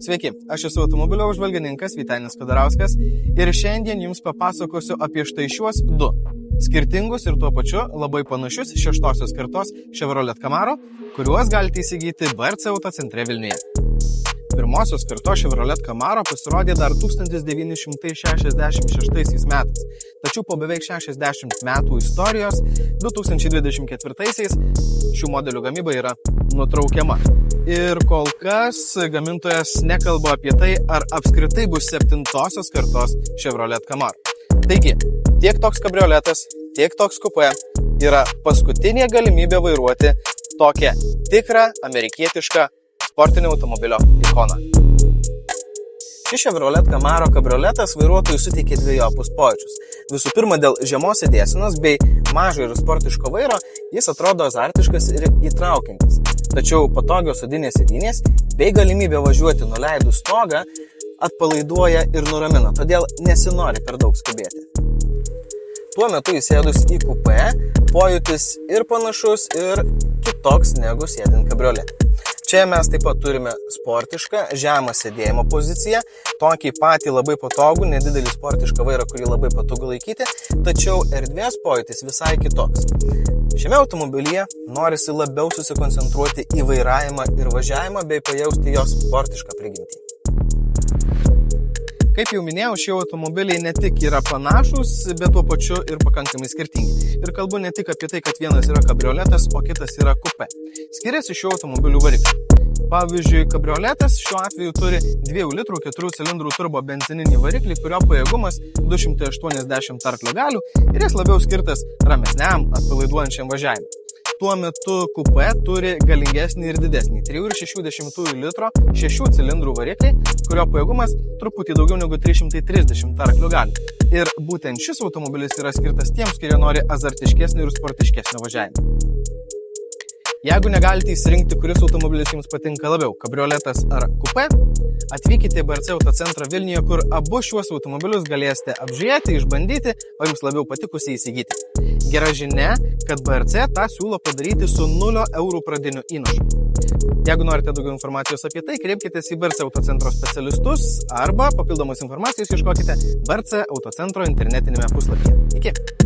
Sveiki, aš esu automobilio apžvalgininkas Vytenis Kudarauskas ir šiandien jums papasakosiu apie štai šiuos du skirtingus ir tuo pačiu labai panašius šeštosios kartos Chevrolet Camaro, kuriuos galite įsigyti BRC Autocentre Vilniuje. Pirmosios kartos Chevrolet Camaro pasirodė dar 1966 metais, tačiau po beveik 60 metų istorijos 2024-aisiais šių modelių gamyba yra nutraukiama. Ir kol kas gamintojas nekalba apie tai, ar apskritai bus septintosios kartos Chevrolet Camaro. Taigi, tiek toks kabrioletas, tiek toks kupė yra paskutinė galimybė vairuoti tokią tikrą amerikietišką sportinio automobilio ikoną. Šis Chevrolet Camaro kabrioletas vairuotojui suteikia dvejopus pojūčius. Visų pirma, dėl žemos sėdėsenos bei mažo ir sportiško vairo jis atrodo azartiškas ir įtraukiantis. Tačiau patogios sėdinės sėdynės bei galimybė važiuoti nuleidus stogą atpalaiduoja ir nuramina, todėl nesinori per daug skubėti. Tuo metu įsėdus į kupė pojūtis ir panašus ir kitoks negu sėdint kabriolete. Čia mes taip pat turime sportišką, žemą sėdėjimo poziciją, tokį patį labai patogų, nedidelį sportišką vairą, kurį labai patogu laikyti, tačiau erdvės pojūtis visai kitoks. Šiame automobilyje norisi labiau susikoncentruoti į vairavimą ir važiavimą bei pajausti jos sportišką prigimtį. Kaip jau minėjau, šie automobiliai ne tik yra panašus, bet tuo pačiu ir pakankamai skirtingi. Ir kalbu ne tik apie tai, kad vienas yra kabrioletas, o kitas yra kupė. Skiriasi šių automobilių varikliai. Pavyzdžiui, kabrioletas šiuo atveju turi 2 litrų 4 cilindrų turbo benzininį variklį, kurio pajėgumas 280 arklio galių ir jis labiau skirtas ramesniam, atpalaiduojančiam važiavimui. Tuo metu kupė turi galingesnį ir didesnį 3,6 litro 6 cilindrų variklį, kurio pajėgumas truputį daugiau negu 330 arklio galių. Ir būtent šis automobilis yra skirtas tiems, kurie nori azartiškesnio ir sportiškesnio važiavimo. Jeigu negalite įsirinkti, kuris automobilis jums patinka labiau, kabrioletas ar kupė, atvykite į BRC Autocentrą Vilniuje, kur abu šiuos automobilius galėsite apžiūrėti, išbandyti, o jums labiau patikusiai įsigyti. Gera žinia, kad BRC tą siūlo padaryti su 0 eurų pradiniu įnašu. Jeigu norite daugiau informacijos apie tai, kreipkitės į BRC Autocentro specialistus arba papildomos informacijos ieškokite BRC Autocentro internetinėme puslapyje. Iki!